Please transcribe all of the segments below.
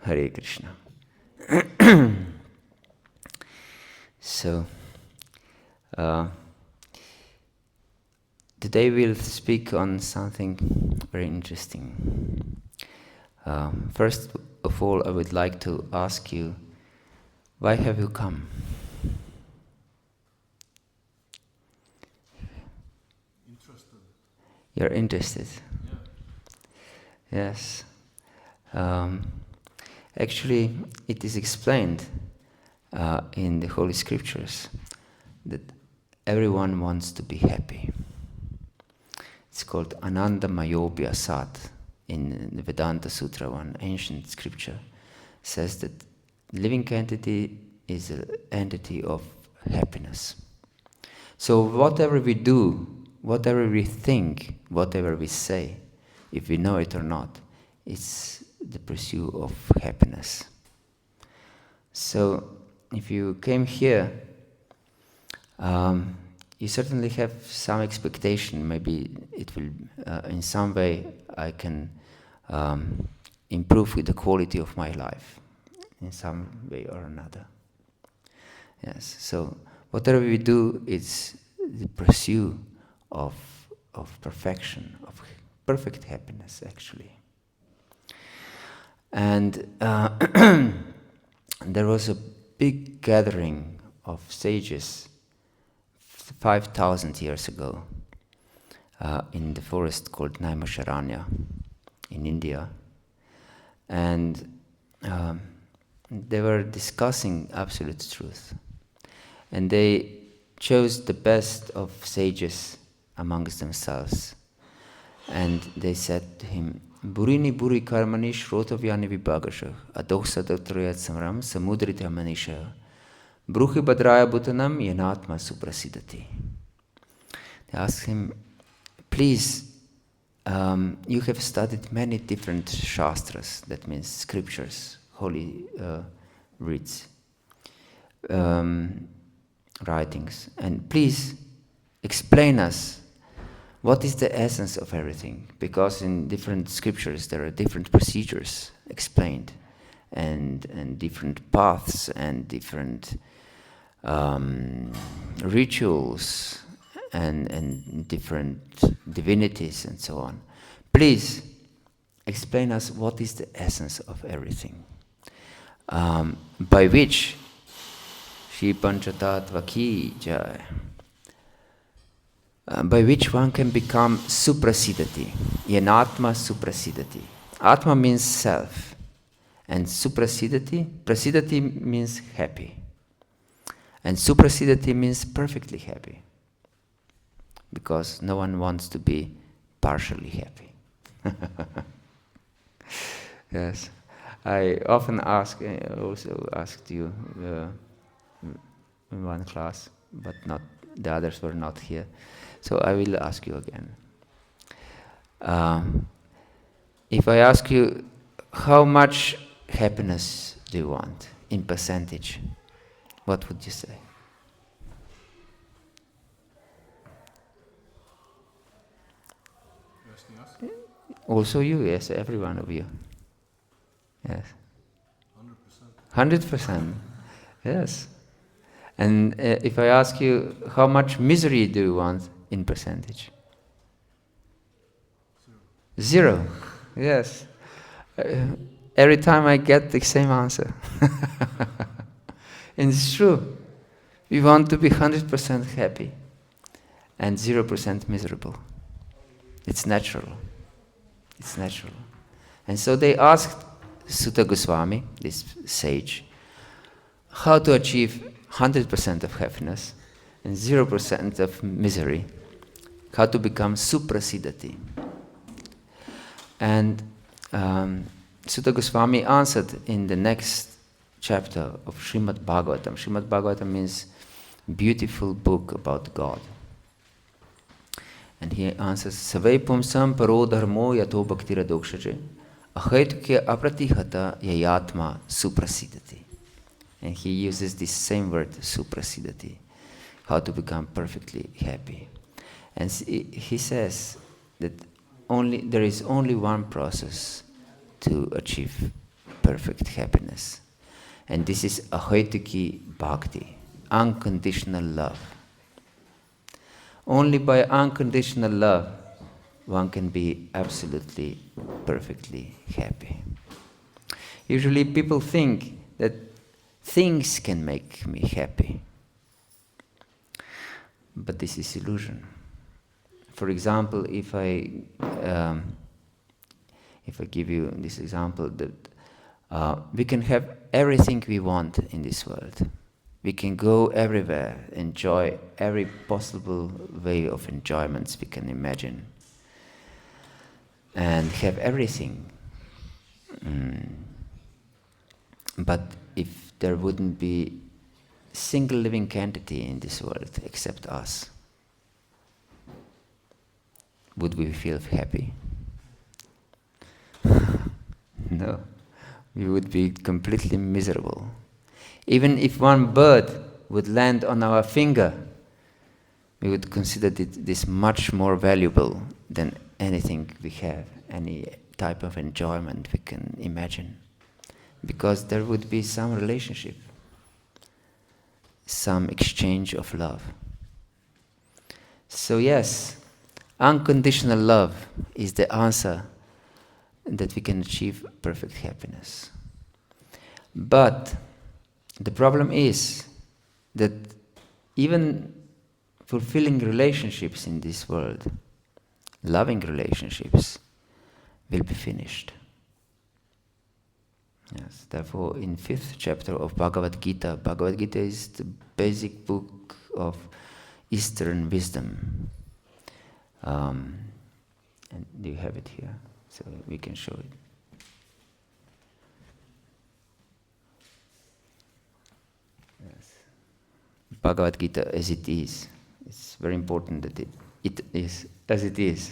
Hare Krishna. So, today we'll speak on something very interesting. First of all, I would like to ask you, why have you come? Interested. You're interested? Yeah. Yes. Actually, it is explained in the Holy Scriptures that everyone wants to be happy. It's called Ananda Mayobhya Sat in the Vedanta Sutra, one ancient scripture, says that living entity is an entity of happiness. So whatever we do, whatever we think, whatever we say, if we know it or not, it's the pursuit of happiness. So if you came here, you certainly have some expectation. Maybe it will, in some way, I can improve with the quality of my life, in some way or another. Yes. So whatever we do, it's the pursuit of perfection, of perfect happiness, actually. And there was a big gathering of sages 5,000 years ago in the forest called Naimisharanya in India. And they were discussing absolute truth. And they chose the best of sages amongst themselves. And they said to him, Burini buri karmani shrotavyani vibhagasha adoksadotryat samram samudrita manisha bruhi badraya bhutanam yanatma suprasidati. They asked him, please, you have studied many different shastras, that means scriptures, holy reads, writings, and please explain us what is the essence of everything, because in different scriptures there are different procedures explained, and different paths and different rituals and different divinities and so on. Please explain us what is the essence of everything, by which Shri Panchatattva ki jai, by which one can become suprasidati, yanatma suprasidati. Atma means self, and prasidati means happy, and suprasidati means perfectly happy, because no one wants to be partially happy. Yes, I often ask, also asked you in one class, but not the others were not here. So I will ask you again. If I ask you, how much happiness do you want in percentage? What would you say? Asking us? Also you, yes, every one of you. Yes. 100%. 100%. Yes. And if I ask you, how much misery do you want in percentage? 0. 0. Yes. Every time I get the same answer. And it's true. We want to be 100% happy and 0% miserable. It's natural. It's natural. And so they asked Sutta Goswami, this sage, how to achieve 100% of happiness and 0% of misery, how to become suprasidati. And Sutta Goswami answered in the next chapter of Srimad Bhagavatam. Srimad Bhagavatam means beautiful book about God. And he answers, Savai pumsam paro dharmo yato bhaktira dokshaje ahaituke apratihata yayatma suprasidati. And he uses this same word, suprasidati, how to become perfectly happy. And he says that there is only one process to achieve perfect happiness. And this is Advaita bhakti, unconditional love. Only by unconditional love one can be absolutely, perfectly happy. Usually people think that things can make me happy. But this is illusion. For example, if I give you this example, that we can have everything we want in this world. We can go everywhere, enjoy every possible way of enjoyments we can imagine, and have everything. But if there wouldn't be single living entity in this world except us, would we feel happy? No, we would be completely miserable. Even if one bird would land on our finger, we would consider this much more valuable than anything we have, any type of enjoyment we can imagine. Because there would be some relationship, some exchange of love. So yes, unconditional love is the answer that we can achieve perfect happiness. But the problem is that even fulfilling relationships in this world, loving relationships, will be finished. Yes, therefore, in 5th chapter of Bhagavad-Gita, Bhagavad-Gita is the basic book of Eastern wisdom. And you have it here, so we can show it. Yes. Bhagavad-Gita as it is. It's very important that it is as it is.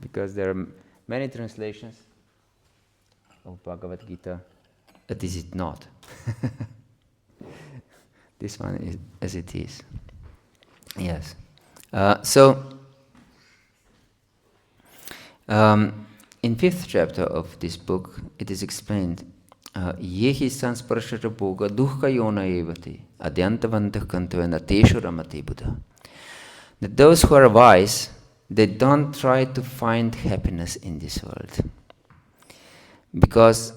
Because there are many translations of Bhagavad-Gita, that is it not. This one is as it is. Yes. In 5th chapter of this book, it is explained, Yehi sansparashara bhoga dukkha yona evati adyantavantah kantavena teshu ramati buddha. That those who are wise, they don't try to find happiness in this world. Because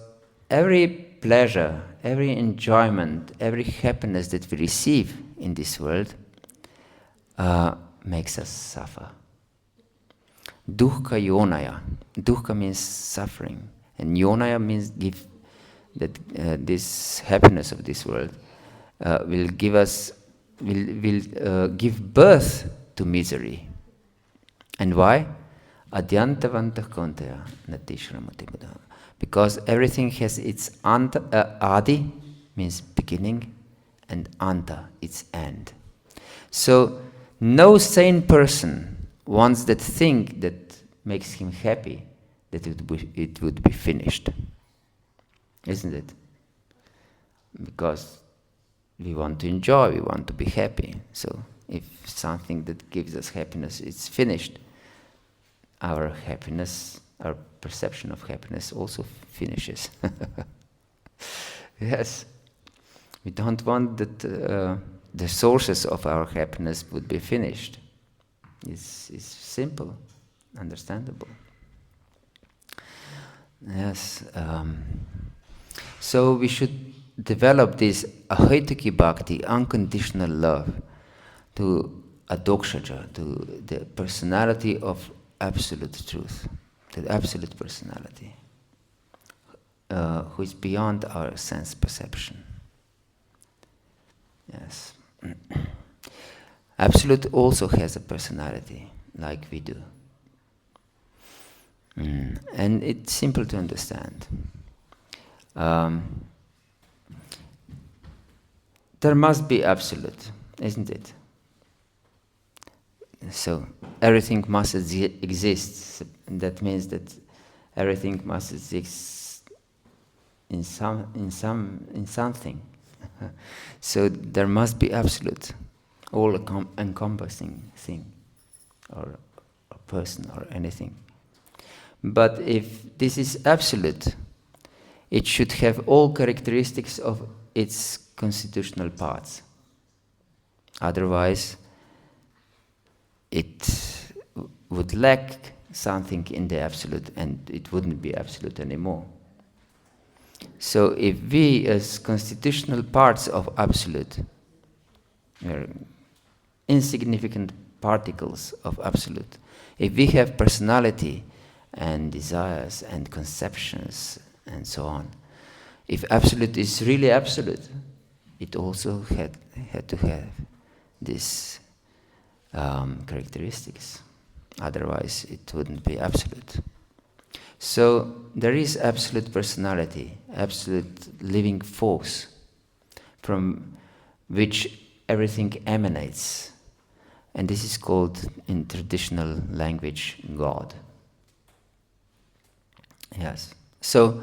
every pleasure, every enjoyment, every happiness that we receive in this world makes us suffer. Dukkha yonaya. Dukkha means suffering, and yonaya means give. That this happiness of this world will give birth to misery. And why? Adyantavantah kontaya natishramati buddha. Because everything has its adi, means beginning, and anta, its end. So no sane person wants that thing that makes him happy, that it would be finished. Isn't it? Because we want to enjoy, we want to be happy. So if something that gives us happiness is finished, our happiness, our perception of happiness also finishes. Yes. We don't want that the sources of our happiness would be finished. It's simple, understandable. Yes. So we should develop this Advaita bhakti, unconditional love, to adokshaja, to the personality of absolute truth, the absolute personality, who is beyond our sense perception. Yes. Absolute also has a personality, like we do. And it's simple to understand. There must be absolute, isn't it? So everything must exist. That means that everything must exist in something. So there must be absolute, all-encompassing thing, or a person, or anything. But if this is absolute, it should have all characteristics of its constitutional parts. Otherwise, it would lack something in the absolute, and it wouldn't be absolute anymore. So if we, as constitutional parts of absolute, are insignificant particles of absolute, if we have personality and desires and conceptions and so on, if absolute is really absolute, it also had to have these characteristics. Otherwise, it wouldn't be absolute. So there is absolute personality, absolute living force, from which everything emanates. And this is called, in traditional language, God. Yes. So,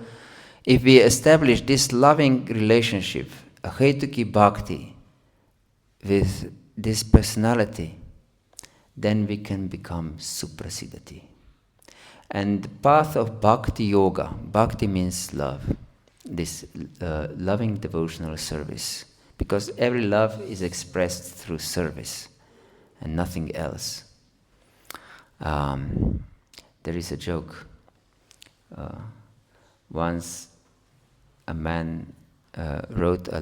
if we establish this loving relationship, a Hetuki Bhakti, with this personality, then we can become Suprasidati. And the path of bhakti-yoga, bhakti means love, this loving devotional service, because every love is expressed through service and nothing else. There is a joke. Once a man wrote a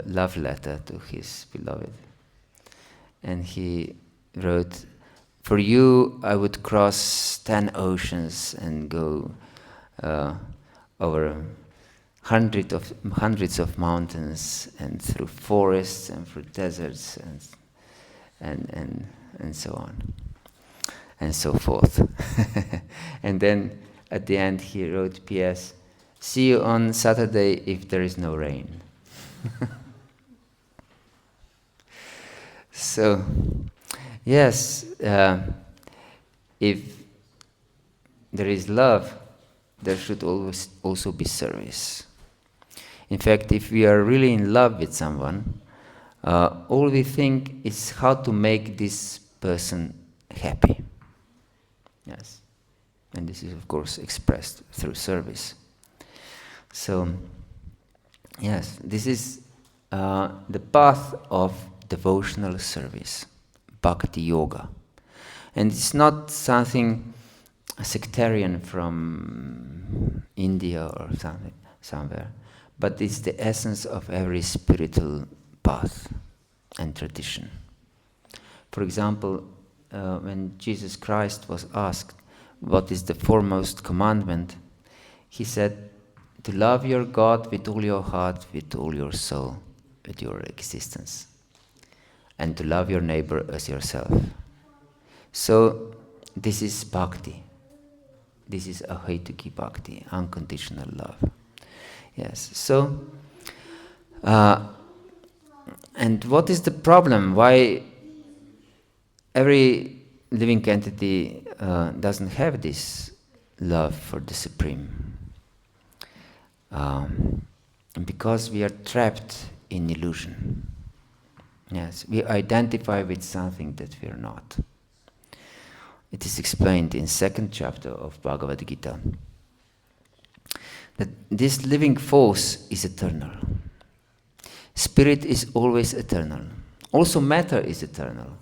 love letter to his beloved, and he wrote, "For you, I would cross 10 oceans and go over hundreds of mountains and through forests and through deserts and so on and so forth." And then at the end he wrote, "P.S. See you on Saturday if there is no rain." So, yes, if there is love, there should always also be service. In fact, if we are really in love with someone, all we think is how to make this person happy. Yes. And this is, of course, expressed through service. So, yes, this is the path of devotional service, bhakti-yoga. And it's not something sectarian from India or somewhere, but it's the essence of every spiritual path and tradition. For example, when Jesus Christ was asked what is the foremost commandment, he said, to love your God with all your heart, with all your soul, with your existence, and to love your neighbor as yourself. So this is bhakti. This is a Hetuki Bhakti, unconditional love. Yes, so, and what is the problem? Why every living entity doesn't have this love for the Supreme? Because we are trapped in illusion. Yes, we identify with something that we are not. It is explained in 2nd chapter of Bhagavad-gita that this living force is eternal. Spirit is always eternal. Also matter is eternal.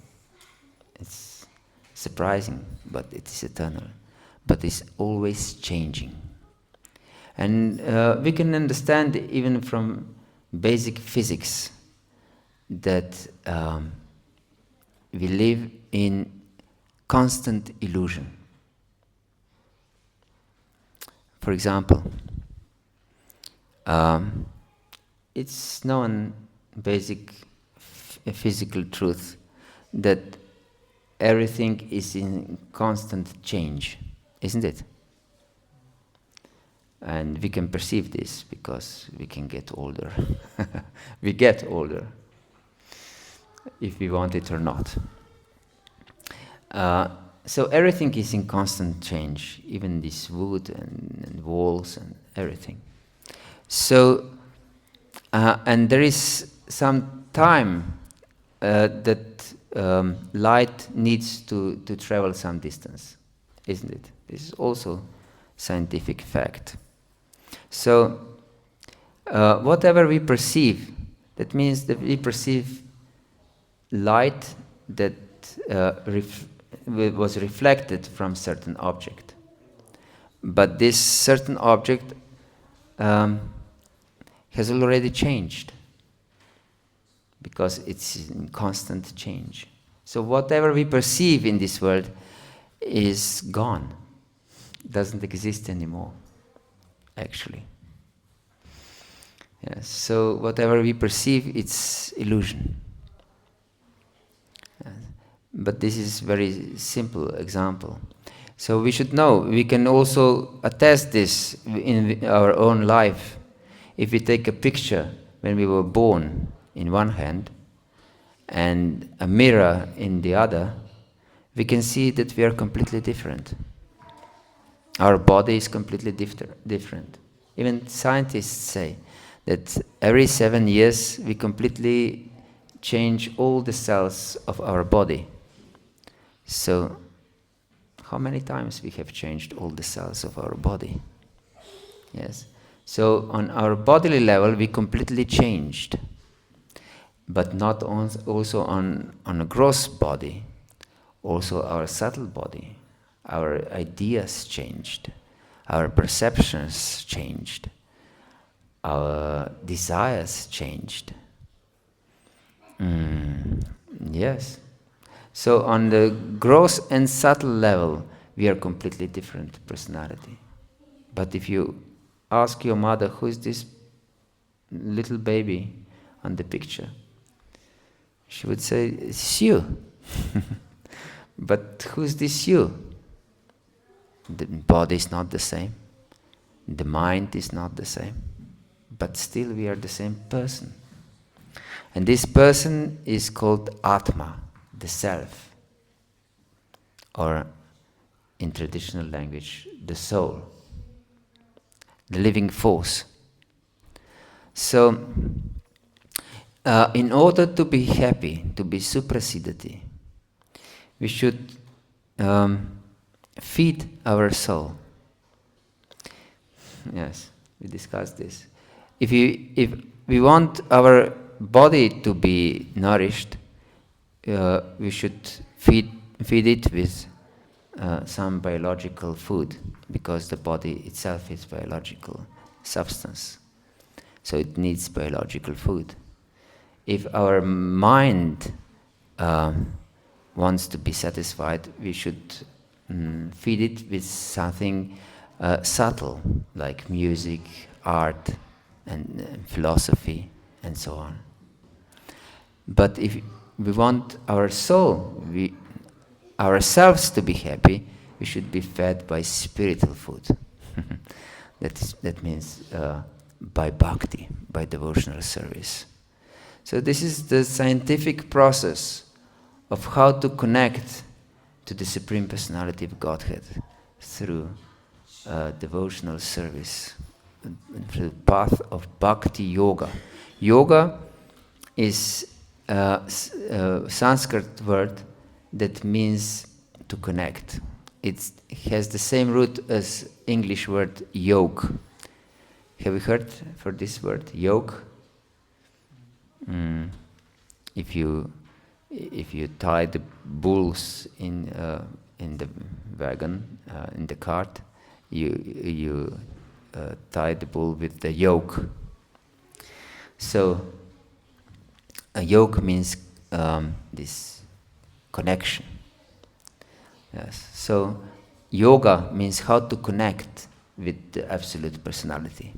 It's surprising, but it is eternal. But it's always changing. And we can understand even from basic physics that we live in constant illusion. For example, it's known basic physical truth that everything is in constant change, isn't it? And we can perceive this because we can get older. We get older, if we want it or not. So everything is in constant change, even this wood and walls and everything. So, and there is some time that light needs to travel some distance, isn't it? This is also scientific fact. So whatever we perceive, that means that we perceive light that was reflected from certain object. But this certain object has already changed, because it's in constant change. So whatever we perceive in this world is gone, doesn't exist anymore, actually. Yes, so whatever we perceive, it's illusion. But this is very simple example. So we should know, we can also attest this in our own life. If we take a picture when we were born in one hand and a mirror in the other, we can see that we are completely different. Our body is completely different. Even scientists say that every 7 years we completely change all the cells of our body. So, how many times we have changed all the cells of our body? Yes. So, on our bodily level, we completely changed. But not also on a gross body, also our subtle body. Our ideas changed. Our perceptions changed. Our desires changed. Yes. So on the gross and subtle level, we are completely different personality. But if you ask your mother, who is this little baby on the picture? She would say, it's you. But who's this you? The body is not the same. The mind is not the same. But still we are the same person. And this person is called Atma, the self. Or in traditional language, the soul. The living force. So, in order to be happy, to be suprasiddhati, we should feed our soul. Yes, we discussed this. If we want our body to be nourished, we should feed it with some biological food, because the body itself is biological substance. So it needs biological food. If our mind wants to be satisfied, we should feed it with something subtle, like music, art, and philosophy, and so on. But if we want our soul, ourselves to be happy, we should be fed by spiritual food. That means by bhakti, by devotional service. So this is the scientific process of how to connect to the Supreme Personality of Godhead through devotional service, through the path of bhakti-yoga. Yoga is a Sanskrit word that means to connect. It has the same root as English word yoke. Have you heard for this word, yoke? If you tie the bulls in the wagon, in the cart, you tie the bull with the yoke. So a yoke means this connection. Yes. So yoga means how to connect with the Absolute Personality.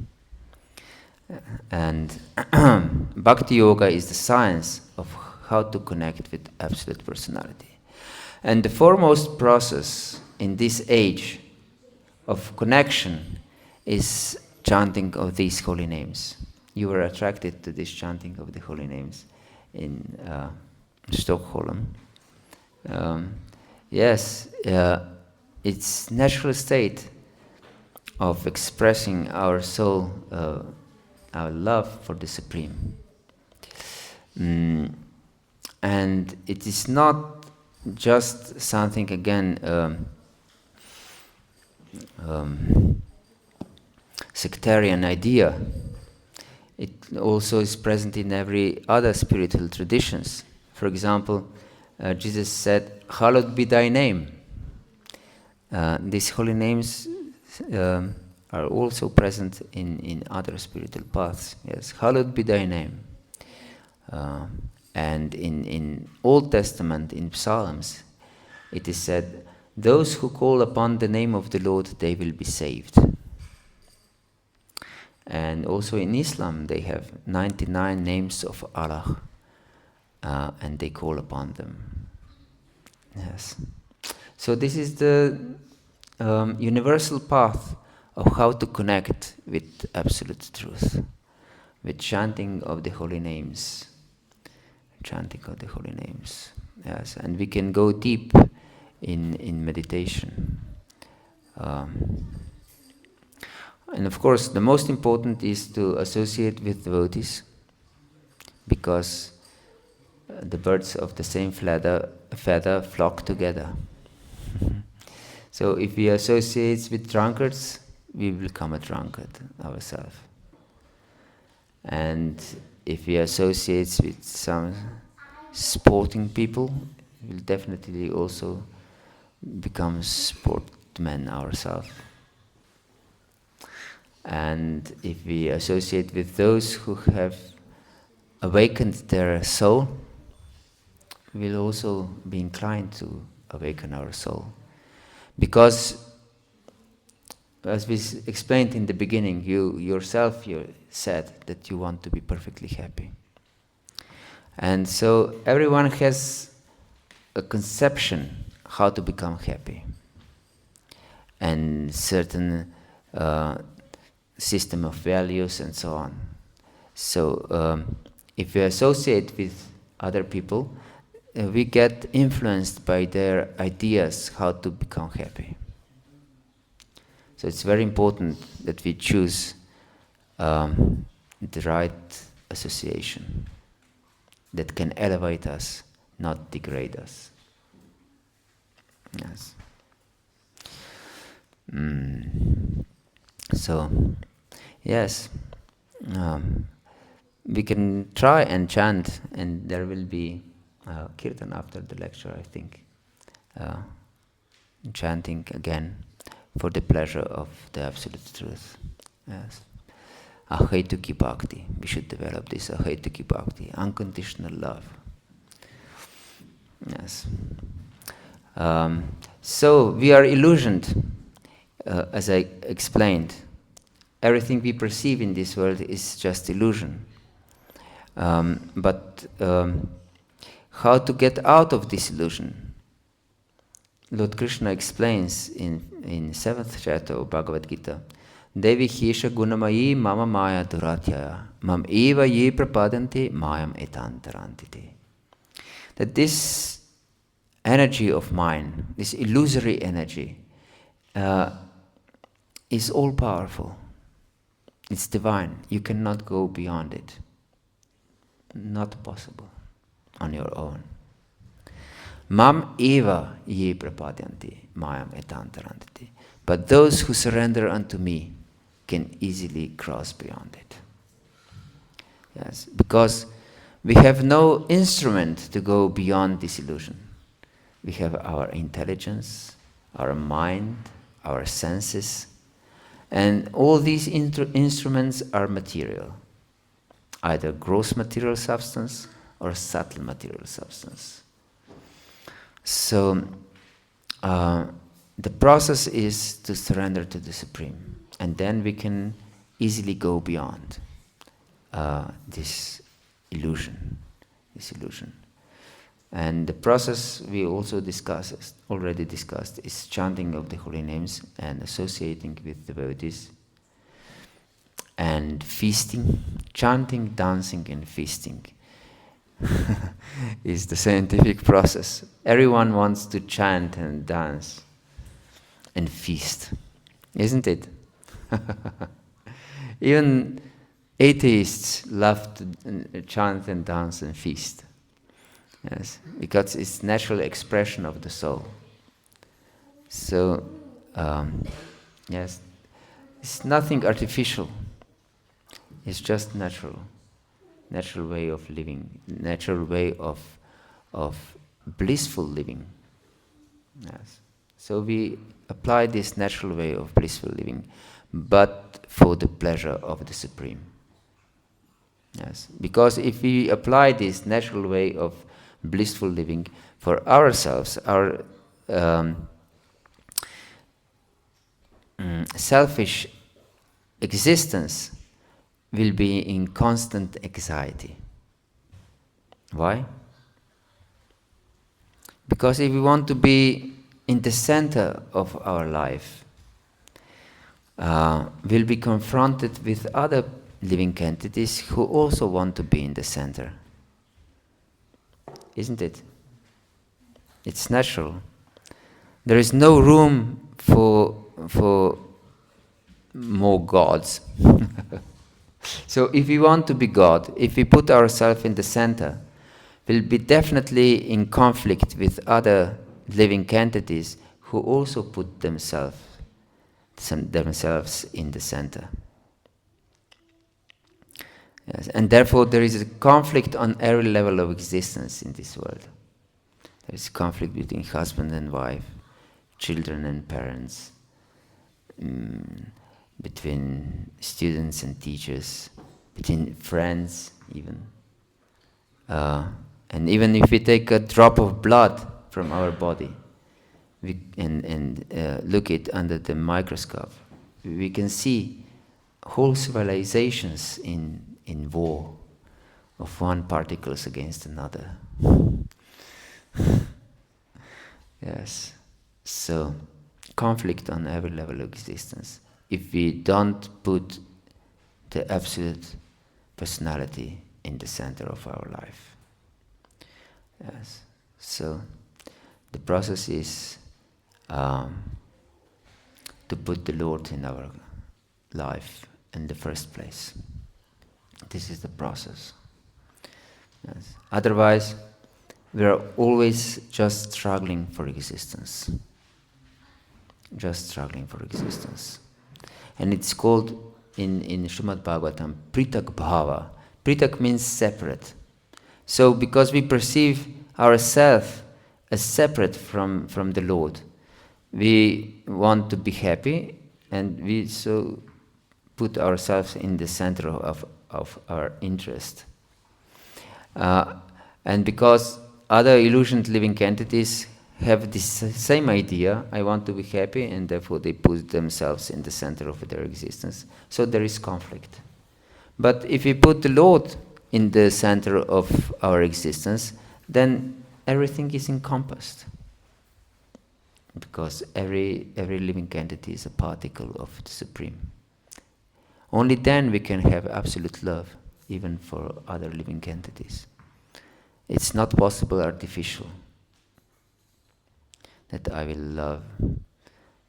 And Bhakti Yoga is the science of how to connect with Absolute Personality. And the foremost process in this age of connection is chanting of these holy names. You were attracted to this chanting of the holy names in Stockholm. Yes, it's natural state of expressing our soul, our love for the Supreme. And it is not just something, again, sectarian idea. It also is present in every other spiritual traditions. For example, Jesus said, "Hallowed be thy name." These holy names are also present in other spiritual paths. Yes, hallowed be thy name. And in Old Testament, in Psalms, it is said, "Those who call upon the name of the Lord, they will be saved." And also in Islam, they have 99 names of Allah, and they call upon them. Yes. So this is the universal path of how to connect with absolute truth, with chanting of the holy names. Chanting of the holy names. Yes, and we can go deep in meditation. And of course, the most important is to associate with devotees, because the birds of the same feather flock together. So if we associate with drunkards, we will become a drunkard ourselves. And if we associate with some sporting people, we will definitely also become sportmen ourselves. And if we associate with those who have awakened their soul, we'll also be inclined to awaken our soul. Because, as we explained in the beginning, you yourself said that you want to be perfectly happy. And so everyone has a conception how to become happy, and certain system of values and so on. So if we associate with other people, we get influenced by their ideas how to become happy. So it's very important that we choose the right association that can elevate us, not degrade us. Yes. So, yes, we can try and chant, and there will be kirtan after the lecture, I think. Chanting again for the pleasure of the absolute truth. Yes. Ahetuki bhakti. We should develop this ahetuki bhakti, unconditional love. Yes. So we are illusioned, as I explained. Everything we perceive in this world is just illusion. But how to get out of this illusion? Lord Krishna explains in 7th chapter of Bhagavad-gita, Devi Hisha Gunamayi Mama Maya Duratyaya Mam Eva Ye Prapadanti Mayam Etantarantite. That this energy of mine, this illusory energy, is all powerful. It's divine. You cannot go beyond it. Not possible on your own. Mam eva ye prapadyanti mayam etantarantiti. But those who surrender unto me can easily cross beyond it. Yes, because we have no instrument to go beyond this illusion. We have our intelligence, our mind, our senses, and all these instruments are material, either gross material substance or subtle material substance. So the process is to surrender to the Supreme, and then we can easily go beyond this illusion. And the process we also already discussed, is chanting of the holy names and associating with devotees, and feasting. Chanting, dancing, and feasting is the scientific process. Everyone wants to chant and dance and feast, isn't it? Even atheists love to chant and dance and feast. Yes, because it's natural expression of the soul. So, yes, it's nothing artificial. It's just natural way of living, natural way of blissful living. Yes. So we apply this natural way of blissful living, but for the pleasure of the Supreme. Yes. Because if we apply this natural way of blissful living for ourselves, our selfish existence will be in constant anxiety. Why? Because if we want to be in the center of our life, we'll be confronted with other living entities who also want to be in the center. Isn't it? It's natural. There is no room for more gods. So if we want to be God, if we put ourselves in the center, we'll be definitely in conflict with other living entities who also put themselves in the center. Yes, and therefore there is a conflict on every level of existence in this world. There is conflict between husband and wife, children and parents, between students and teachers, between friends even. And even if we take a drop of blood from our body and look it under the microscope, we can see whole civilizations in war of one particles against another. Yes. So, conflict on every level of existence. If we don't put the absolute personality in the center of our life. Yes. So, the process is to put the Lord in our life in the first place. This is the process. Yes. Otherwise, we are always just struggling for existence. Just struggling for existence. And it's called in Srimad Bhagavatam, Pritak Bhava. Pritak means separate. So because we perceive ourselves as separate from the Lord, we want to be happy, and we so put ourselves in the center of our interest. And because other illusioned living entities have this same idea, I want to be happy, and therefore they put themselves in the center of their existence. So there is conflict. But if we put the Lord in the center of our existence, then everything is encompassed. Because every living entity is a particle of the Supreme. Only then we can have absolute love, even for other living entities. It's not possible artificial. That I will love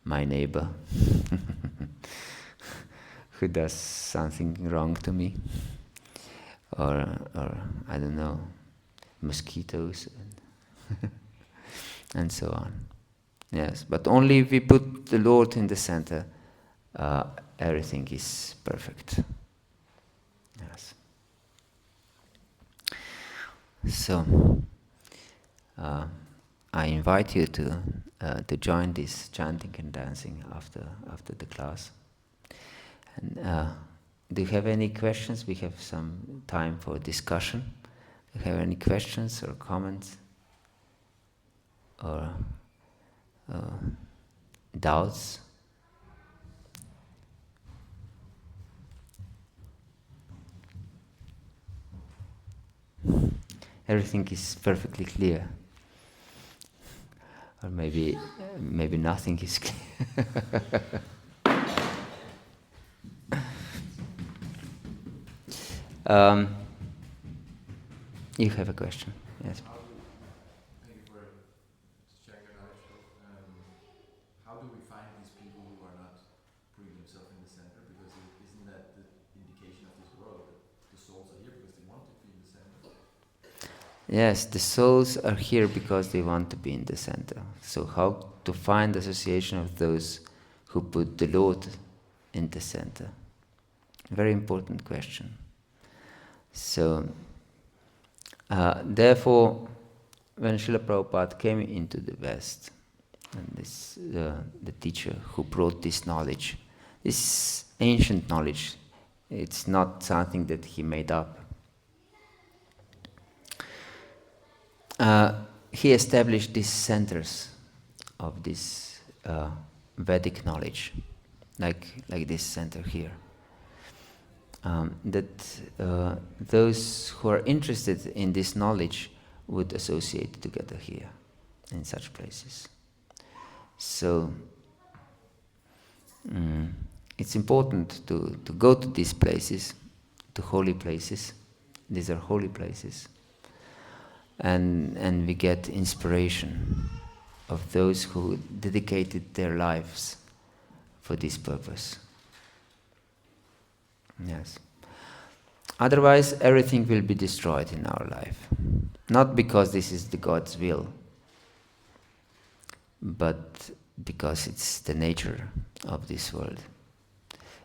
my neighbor who does something wrong to me, or I don't know, mosquitoes and so on. Yes, but only if we put the Lord in the center, everything is perfect. Yes. So, I invite you to join this chanting and dancing after the class. And do you have any questions? We have some time for discussion. Do you have any questions or comments or doubts? Everything is perfectly clear. Or maybe nothing is clear. You have a question? Yes. Thank you for sharing your knowledge. How do we find these people who are not putting themselves in the center? Because isn't that the indication of this world, that the souls are here because they want to be in the center? Yes, the souls are here because they want to be in the center. So how to find the association of those who put the Lord in the center? Very important question. So, therefore, when Srila Prabhupada came into the West, and this the teacher who brought this knowledge, this ancient knowledge, it's not something that he made up. He established these centers of this Vedic knowledge, like this center here. That those who are interested in this knowledge would associate together here, in such places. So it's important to go to these places, to holy places. These are holy places. And we get inspiration of those who dedicated their lives for this purpose. Yes. Otherwise, everything will be destroyed in our life. Not because this is the God's will, but because it's the nature of this world.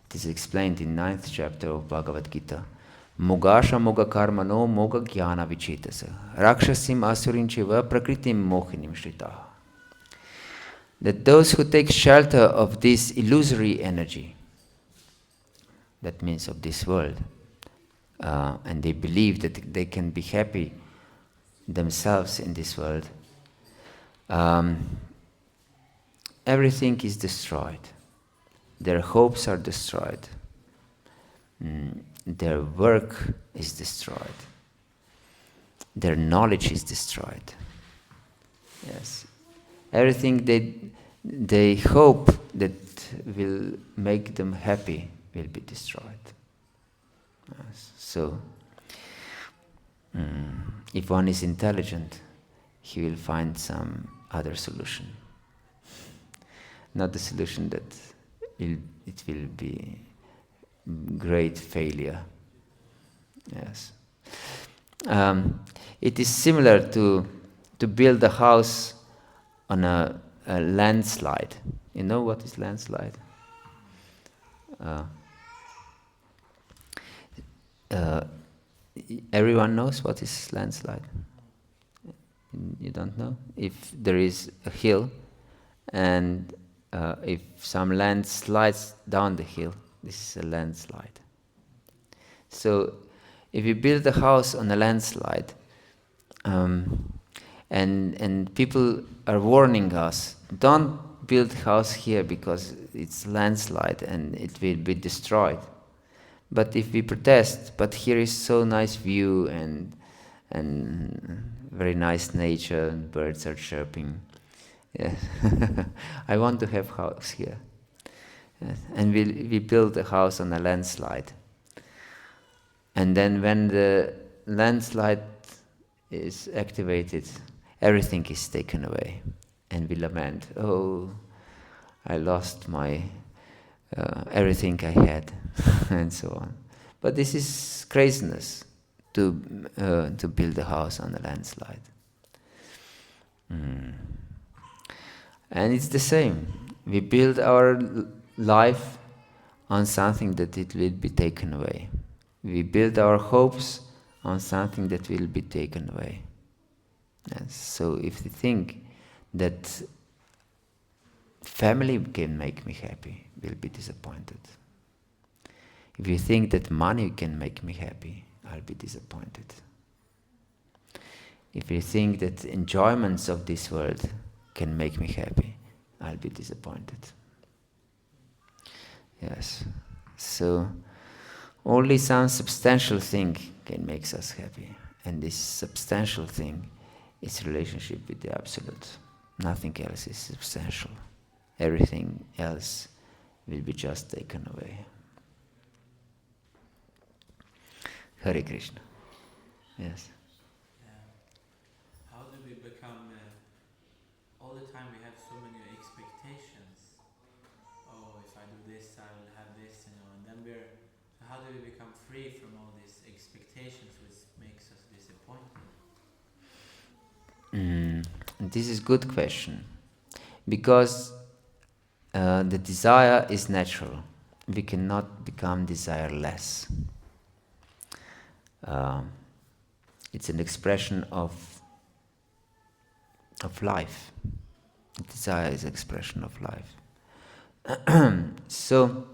It is explained in 9th chapter of Bhagavad-gita. Mogasha moga karma no moga jnana vichitasa. Rakshasim asurinchiva prakritim mohinim shritaha. That those who take shelter of this illusory energy, that means of this world, and they believe that they can be happy themselves in this world, everything is destroyed. Their hopes are destroyed. Their work is destroyed. Their knowledge is destroyed. Yes. Everything they hope that will make them happy will be destroyed. Yes. So, if one is intelligent, he will find some other solution. Not the solution that it will be great failure. Yes. It is similar to build a house on a landslide. You know what is landslide? Everyone knows what is landslide. You don't know? If there is a hill and if some land slides down the hill, this is a landslide. So if you build a house on a landslide, and people are warning us, don't build house here because it's landslide and it will be destroyed. But if we protest, but here is so nice view and very nice nature and birds are chirping. Yeah. I want to have house here. Yes. And we build a house on a landslide. And then when the landslide is activated, everything is taken away. And we lament, oh, I lost my everything I had, and so on. But this is craziness to build a house on a landslide. And it's the same. We build our life on something that it will be taken away. We build our hopes on something that will be taken away. Yes. So if we think that family can make me happy, we'll be disappointed. If you think that money can make me happy, I'll be disappointed. If you think that enjoyments of this world can make me happy, I'll be disappointed. Yes. So only some substantial thing can make us happy. And this substantial thing is relationship with the Absolute. Nothing else is substantial. Everything else will be just taken away. Hare Krishna. Yes. How do we become, all the time we have so many expectations. Oh, if I do this, I will have this, and then how do we become free from all these expectations which makes us disappointed? This is a good question. Because the desire is natural. we cannot become desireless. It's an expression of life. Desire is an expression of life. So,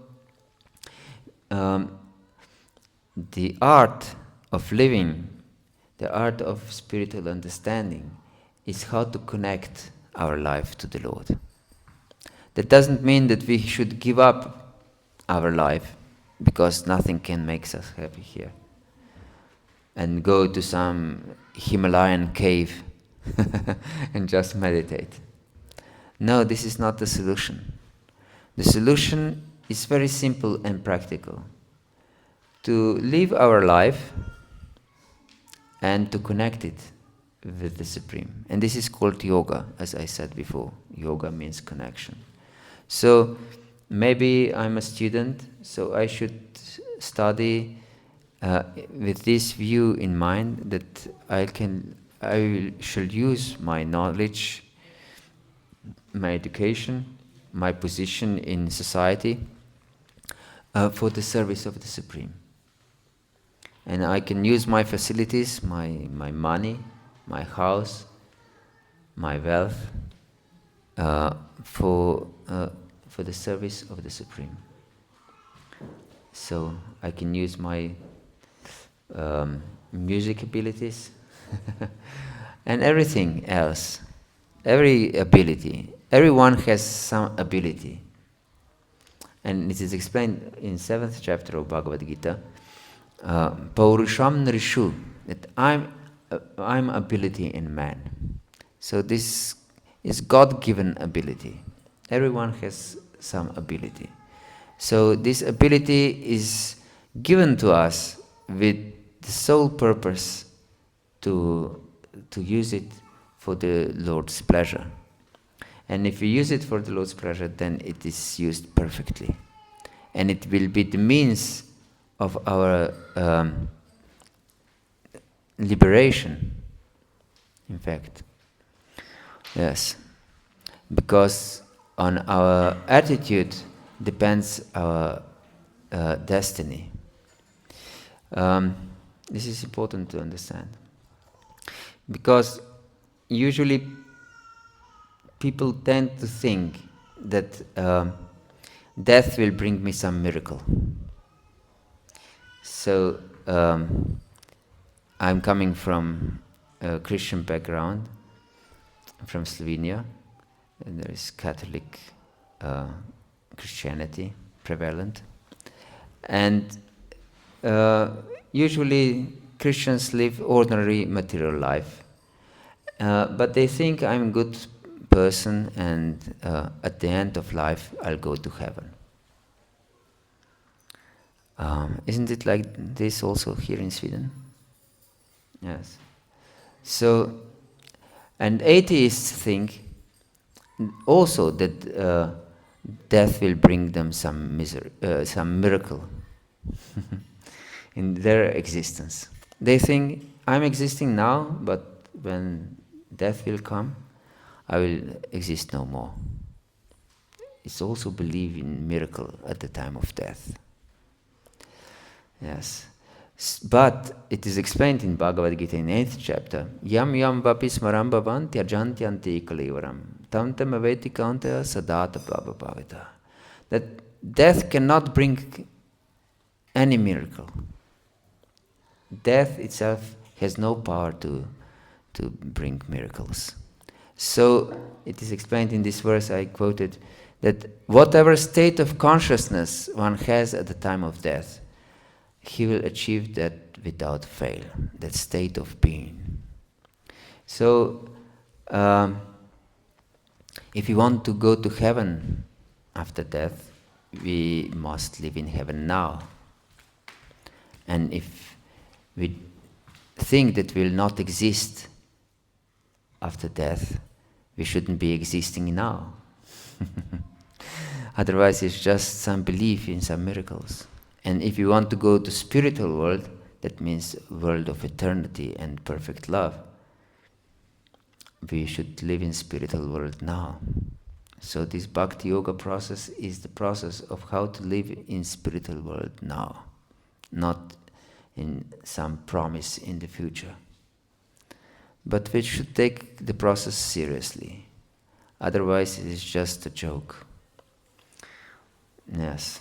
the art of living, the art of spiritual understanding, is how to connect our life to the Lord. That doesn't mean that we should give up our life, because nothing can make us happy here, and go to some Himalayan cave and just meditate. No, this is not the solution. The solution is very simple and practical. To live our life and to connect it with the Supreme. And this is called yoga, as I said before. Yoga means connection. So maybe I'm a student, so I should study with this view in mind, that I shall use my knowledge, my education, my position in society for the service of the Supreme. And I can use my facilities, my money, my house, my wealth for the service of the Supreme. So I can use my music abilities and everything else, every ability. Everyone has some ability. And it is explained in 7th chapter of Bhagavad-Gita, Paurusham Nrishu, that I'm ability in man. So this is God-given ability. Everyone has some ability. So this ability is given to us with the sole purpose to use it for the Lord's pleasure. And if we use it for the Lord's pleasure, then it is used perfectly. And it will be the means of our liberation, in fact. Yes. Because on our attitude depends our destiny. This is important to understand. Because usually people tend to think that death will bring me some miracle. So I'm coming from a Christian background, from Slovenia, and there is Catholic Christianity prevalent. And usually Christians live ordinary material life, but they think I'm a good person, and at the end of life I'll go to heaven. Isn't it like this also here in Sweden? Yes. So, and atheists think also that death will bring them some miracle in their existence. They think, I'm existing now, but when death will come, I will exist no more. It's also believe in miracle at the time of death. Yes. But it is explained in Bhagavad Gita in 8th chapter, Yam yam vapi smaram bhavan tyajantyanti kalevaram tam tam aveti kaunteya sadata bhavavavita. That death cannot bring any miracle. Death itself has no power to bring miracles. So it is explained in this verse I quoted, that whatever state of consciousness one has at the time of death, he will achieve that without fail, that state of being. So, if we want to go to heaven after death, we must live in heaven now. And if we think that we will not exist after death, we shouldn't be existing now. Otherwise, it's just some belief in some miracles. And if you want to go to spiritual world, that means world of eternity and perfect love, we should live in spiritual world now. So this bhakti-yoga process is the process of how to live in spiritual world now, not in some promise in the future. But we should take the process seriously. Otherwise, it is just a joke. Yes.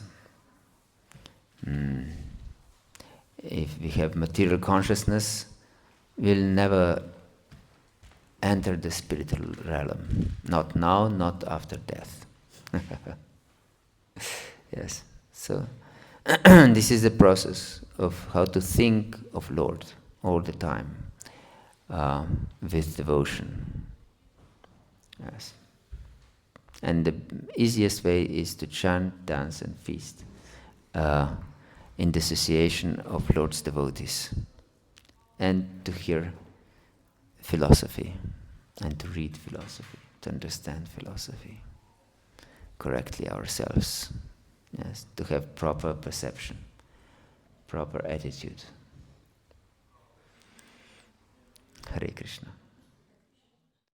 If we have material consciousness, we'll never enter the spiritual realm. Not now, not after death. Yes. So, this is the process of how to think of Lord all the time with devotion. Yes. And the easiest way is to chant, dance, and feast in the association of Lord's devotees, and to hear philosophy, and to read philosophy, to understand philosophy correctly ourselves. Yes, to have proper perception, proper attitude. Hare Krishna.